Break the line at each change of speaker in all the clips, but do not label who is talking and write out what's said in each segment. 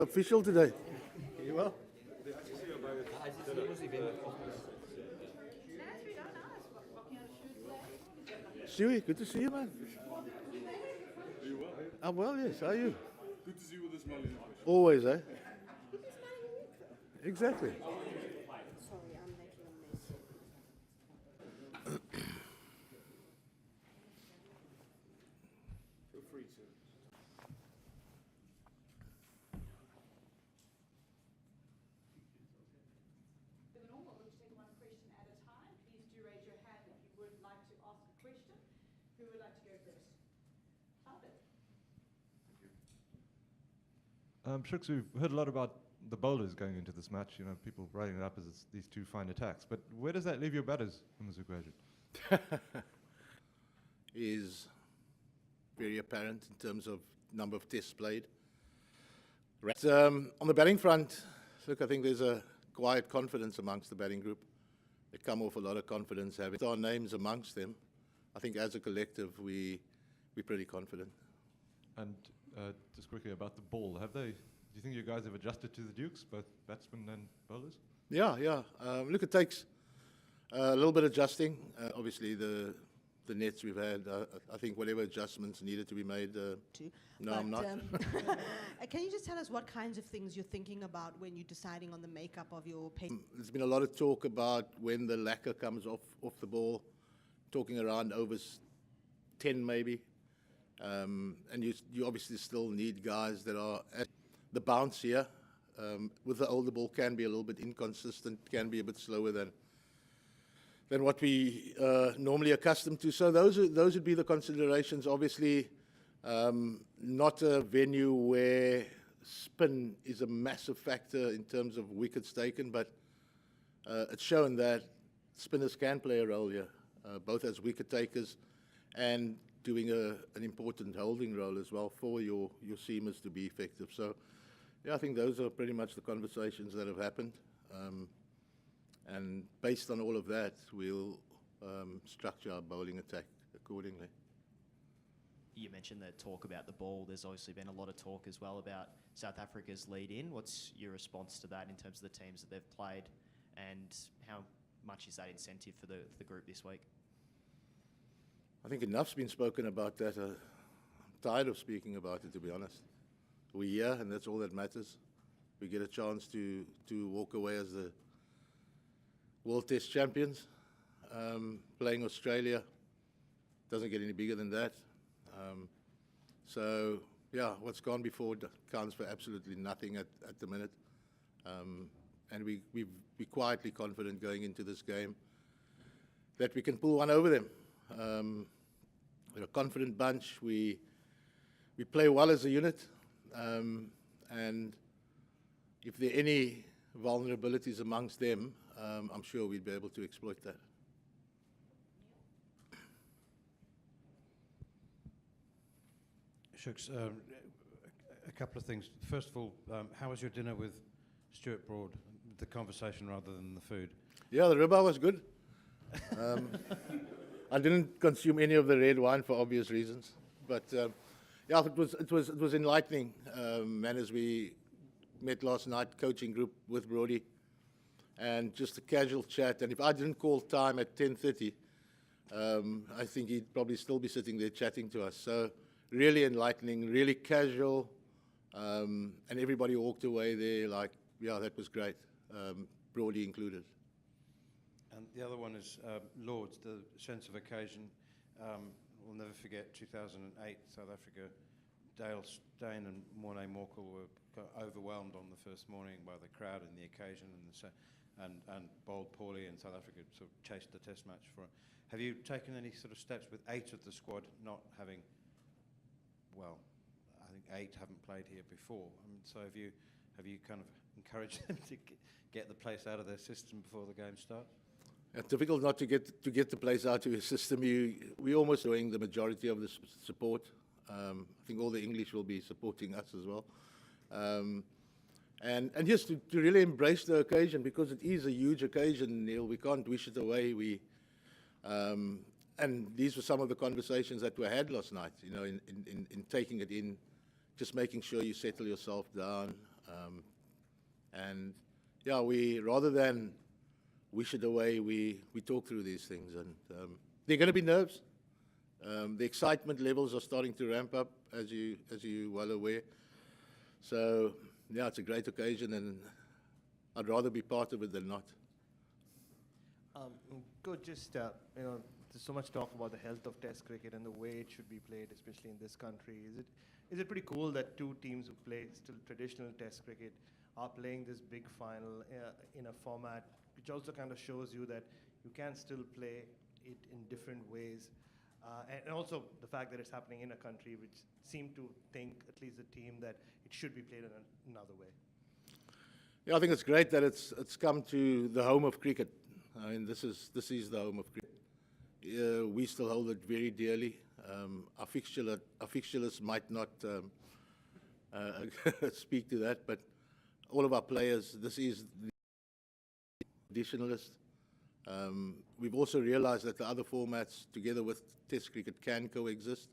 Official today. You well? Stewie, good to see you, man. I'm well, yes. How are you?
Good to see you with a smile on your face.
Always, eh? Exactly.
Sorry, I'm making a mess.
Feel free to.
The normal, we'll take one question at a time. Please do raise your hand if you would like to ask a question. Who would like to go first? Albert.
Shukri, we've heard a lot about the bowlers going into this match, people writing it up as these two fine attacks. But where does that leave your batters in this equation?
Is very apparent in terms of number of tests played. On the batting front, look, I think there's a quiet confidence amongst the batting group. They come off a lot of confidence, having our names amongst them. I think as a collective, we're pretty confident.
And just quickly about the ball, do you think you guys have adjusted to the Dukes, both batsmen and bowlers?
Yeah. Look, it takes a little bit of adjusting. Obviously, the nets we've had, I think whatever adjustments needed to be made. No, I'm not.
Can you just tell us what kinds of things you're thinking about when you're deciding on the makeup of your pace?
There's been a lot of talk about when the lacquer comes off the ball, talking around overs 10 maybe. And you obviously still need guys that are at the bounce here. With the older ball can be a little bit inconsistent, can be a bit slower than what we normally accustomed to. So those would be the considerations. Obviously, not a venue where spin is a massive factor in terms of wickets taken, but it's shown that spinners can play a role here, both as wicket takers and doing an important holding role as well for your seamers to be effective. So, yeah, I think those are pretty much the conversations that have happened. And based on all of that, we'll structure our bowling attack accordingly.
You mentioned the talk about the ball. There's obviously been a lot of talk as well about South Africa's lead-in. What's your response to that in terms of the teams that they've played, and how much is that incentive for the group this week?
I think enough's been spoken about that. I'm tired of speaking about it, to be honest. We're here, and that's all that matters. We get a chance to walk away as the World Test champions. Playing Australia doesn't get any bigger than that. So, yeah, what's gone before counts for absolutely nothing at the minute. And we're quietly confident going into this game that we can pull one over them. We're a confident bunch. We play well as a unit. And if there are any vulnerabilities amongst them, I'm sure we'd be able to exploit that.
Shuks, a couple of things. First of all, how was your dinner with Stuart Broad? The conversation rather than the food?
Yeah, the ribeye was good. I didn't consume any of the red wine for obvious reasons, but yeah, it was enlightening. And as we met last night, coaching group with Brody, and just a casual chat. And if I didn't call time at 10:30, I think he'd probably still be sitting there chatting to us. So really enlightening, really casual, and everybody walked away there like, yeah, that was great, Brody included.
And the other one is Lords, the sense of occasion. We'll never forget 2008, South Africa. Dale Steyn and Morné Morkel were overwhelmed on the first morning by the crowd and the occasion, and bowled poorly, and South Africa sort of chased the test match for it. Have you taken any sort of steps with 8 of the squad not having, well, I think 8 haven't played here before. So have you kind of encouraged them to get the place out of their system before the game starts?
It's difficult not to get the place out of your system. We're almost doing the majority of the support. I think all the English will be supporting us as well. And just to really embrace the occasion, because it is a huge occasion, Neil. We can't wish it away. And these were some of the conversations that were had last night, in taking it in, just making sure you settle yourself down. And yeah, we rather than wish it away, we talk through these things, and there are going to be nerves. The excitement levels are starting to ramp up, as you well aware. So yeah, it's a great occasion, and I'd rather be part of it than not.
Coach, just there's so much talk about the health of Test cricket and the way it should be played, especially in this country. Is it pretty cool that two teams who play still traditional Test cricket are playing this big final in a format which also kind of shows you that you can still play it in different ways, and also the fact that it's happening in a country which seemed to think, at least the team, that it should be played in another way?
Yeah, I think it's great that it's come to the home of cricket. I mean, this is the home of cricket. We still hold it very dearly. Our fixture list might not speak to that, but all of our players, this is the additional list. We've also realized that the other formats, together with Test cricket, can coexist,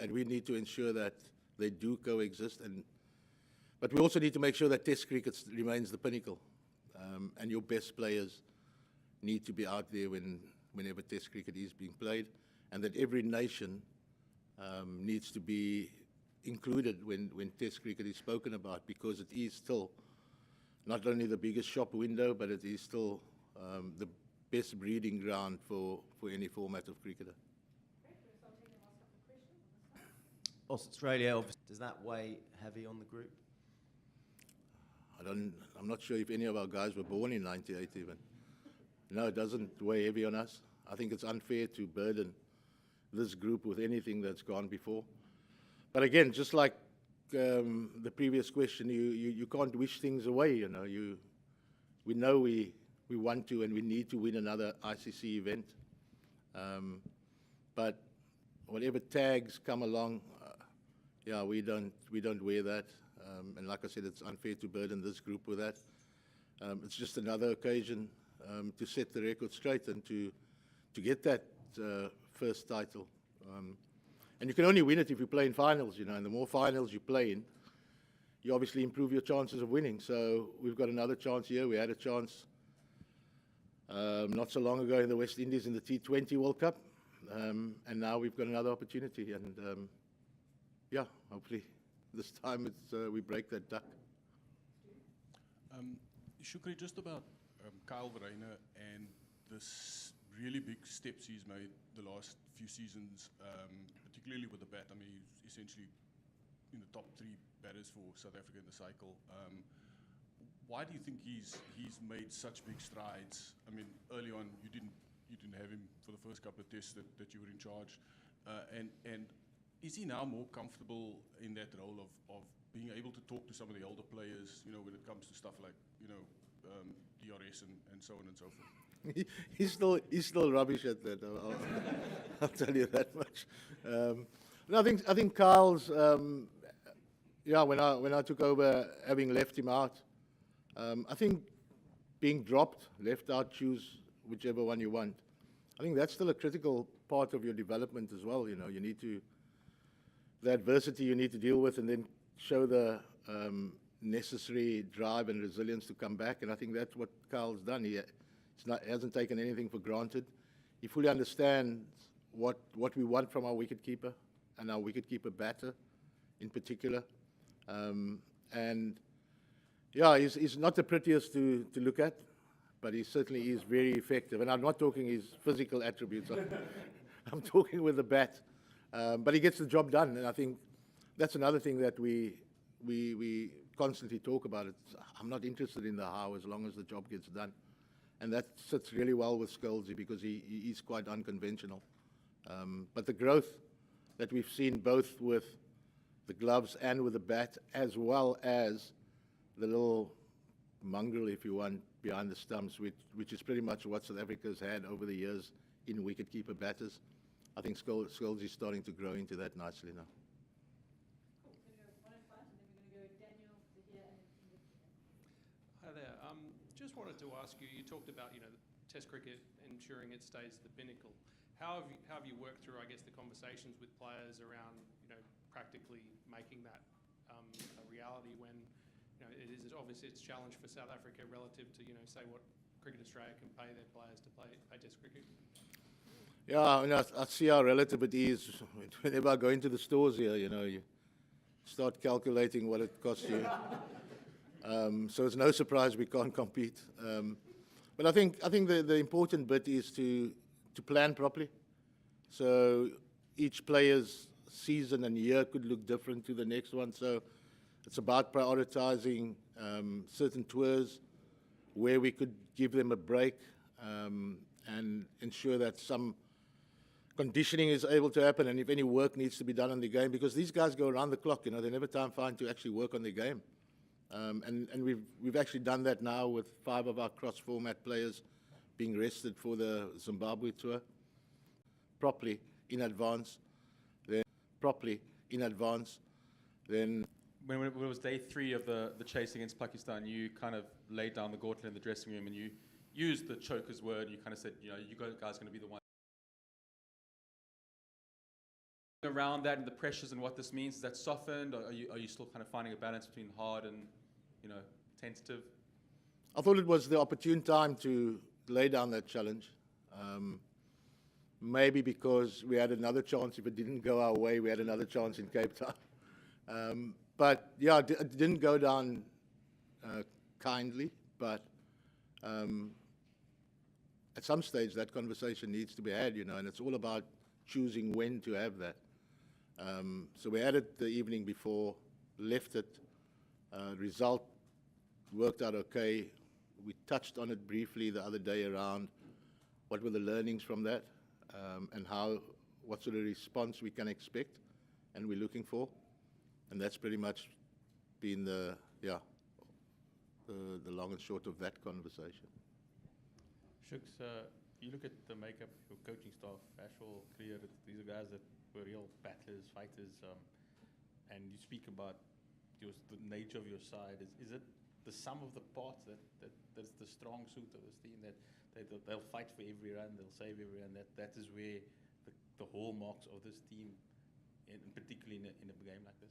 and we need to ensure that they do coexist. But we also need to make sure that Test cricket remains the pinnacle, and your best players need to be out there whenever Test cricket is being played, and that every nation needs to be included when Test cricket is spoken about, because it is still not only the biggest shop window, but it is still the best breeding ground for any format of cricketer.
Great, so I'll take the last couple of questions on this one.
Australia, does that weigh heavy on the group?
I'm not sure if any of our guys were born in '98 even. No, it doesn't weigh heavy on us. I think it's unfair to burden this group with anything that's gone before. But again, just like the previous question, you can't wish things away. You know, we know we want to and we need to win another ICC event. But whatever tags come along, yeah, we don't wear that. And like I said, it's unfair to burden this group with that. It's just another occasion to set the record straight and to get that first title. And you can only win it if you play in finals, you know, and the more finals you play in, you obviously improve your chances of winning. So we've got another chance here. We had a chance not so long ago in the West Indies in the T20 World Cup, and now we've got another opportunity. And yeah, hopefully this time we break that duck.
Shukri, just about Kyle Verreynne and this really big steps he's made the last few seasons, particularly with the bat. I mean, he's essentially in the top 3 batters for South Africa in the cycle. Why do you think he's made such big strides? I mean, early on you didn't have him for the first couple of tests that you were in charge, and is he now more comfortable in that role of being able to talk to some of the older players, you know, when it comes to stuff like, you know, DRS and so on and so forth?
He's still rubbish at that. I'll tell you that much. No, I think Kyle's. Yeah, when I took over, having left him out, I think being dropped, left out, choose whichever one you want. I think that's still a critical part of your development as well. You know, you need to the adversity you need to deal with, and then show the necessary drive and resilience to come back. And I think that's what Kyle's done. He hasn't taken anything for granted. He fully understands what we want from our wicketkeeper and our wicketkeeper batter in particular. And yeah, he's not the prettiest to look at, but he certainly is very effective. And I'm not talking his physical attributes. I'm talking with the bat. But he gets the job done, and I think that's another thing that we constantly talk about. I'm not interested in the how, as long as the job gets done. And that sits really well with Scholesy, because he is quite unconventional. But the growth that we've seen both with the gloves and with the bat, as well as the little mongrel, if you want, behind the stumps, which is pretty much what South Africa's had over the years in wicketkeeper batters. I think Scholesy is starting to grow into that nicely now.
Cool. So we're going to go one in front, and then we're going to go Daniel to here, and then Ingrid to here.
Hi there. Just wanted to ask you, you talked about, you know, Test cricket ensuring it stays the pinnacle. How have you worked through, I guess, the conversations with players around, you know, practically making that a reality when, you know, obviously it's a challenge for South Africa relative to, you know, say what Cricket Australia can pay their players to play Test cricket?
Yeah, and I see how relative it is. Whenever I go into the stores here, you know, you start calculating what it costs you. So it's no surprise we can't compete. But I think the important bit is to plan properly. So each player's season and year could look different to the next one. So it's about prioritizing certain tours where we could give them a break and ensure that some conditioning is able to happen, and if any work needs to be done on the game, because these guys go around the clock, you know, they never find time to actually work on their game. And we've actually done that now with 5 of our cross-format players being rested for the Zimbabwe tour properly in advance. Then
when it was day 3 of the chase against Pakistan, you kind of laid down the gauntlet in the dressing room and you used the choker's word. You kind of said, you know, you guys are going to be the one around that and the pressures and what this means. Is that softened, or are you still kind of finding a balance between hard and, you know, tentative?
I thought it was the opportune time to lay down that challenge. Maybe because we had another chance. If it didn't go our way, we had another chance in Cape Town. But yeah, it didn't go down kindly. But at some stage, that conversation needs to be had, you know, and it's all about choosing when to have that. So we had it the evening before, left it. Result worked out okay. We touched on it briefly the other day around what were the learnings from that, and what sort of response we can expect and we're looking for. And that's pretty much been the long and short of that conversation.
Shuks, you look at the makeup of your coaching staff, Ashwell, Clear, these are guys that were real battlers, fighters, and you speak about the nature of your side. Is it the sum of the parts that's the strong suit of this team, that they'll fight for every run, they'll save every run, that is where the hallmarks of this team, and particularly in a game like this?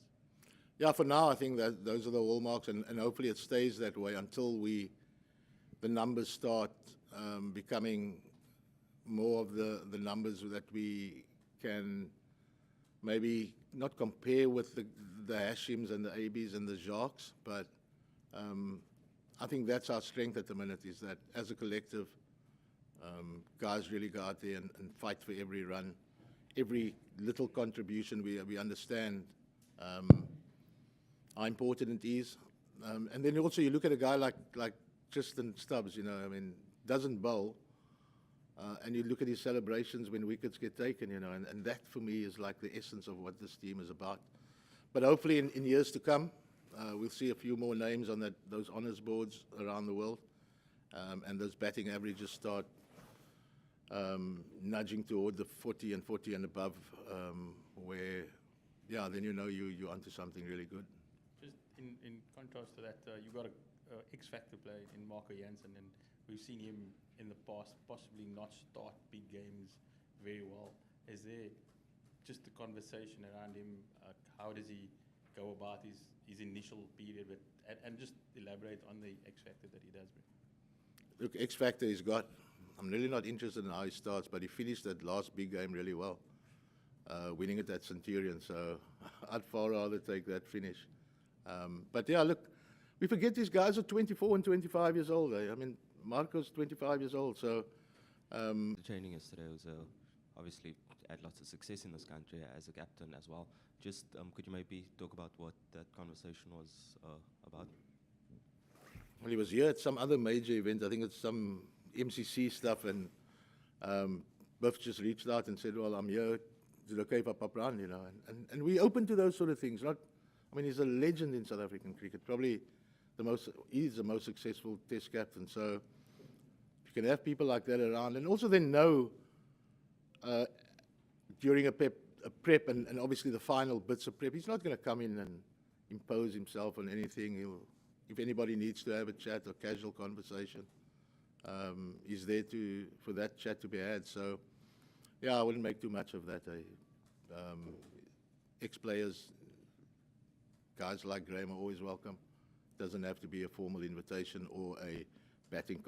Yeah, for now, I think that those are the hallmarks, and hopefully it stays that way until the numbers start becoming more of the numbers that we can maybe not compare with the Hashims and the ABs and the Jacques, but I think that's our strength at the minute, is that as a collective, guys really go out there and fight for every run, every little contribution. We understand how important it is. And then also you look at a guy like Tristan Stubbs, you know, I mean, doesn't bowl, and you look at his celebrations when wickets get taken, you know, and that for me is like the essence of what this team is about. But hopefully in years to come, we'll see a few more names on those honours boards around the world, and those batting averages start nudging toward the 40 and above, where, yeah, then you know you're onto something really good.
Just in contrast to that, you've got a X-factor player in Marco Jansen, and we've seen him in the past possibly not start big games very well. Is there just a conversation around him? How does he go about his initial period with, and just elaborate on the X-factor that he does bring?
Look, X-factor he's got. I'm really not interested in how he starts, but he finished that last big game really well, winning it at Centurion. So I'd far rather take that finish. But yeah, look, we forget these guys are 24 and 25 years old. I mean, Marco's 25 years old. So
the training yesterday was obviously had lots of success in this country as a captain as well. Just could you maybe talk about what that conversation was about?
Well, he was here at some other major event. I think it's some MCC stuff, and Biff just reached out and said, "Well, I'm here. Is it okay if I pop round?" You know, and we open to those sort of things. I mean, he's a legend in South African cricket. Probably he's the most successful Test captain. So if you can have people like that around, and also then know during a prep and obviously the final bits of prep, he's not going to come in and impose himself on anything. If anybody needs to have a chat or casual conversation, he's there for that chat to be had. So, yeah, I wouldn't make too much of that. Ex-players, guys like Graham are always welcome. Doesn't have to be a formal invitation or a batting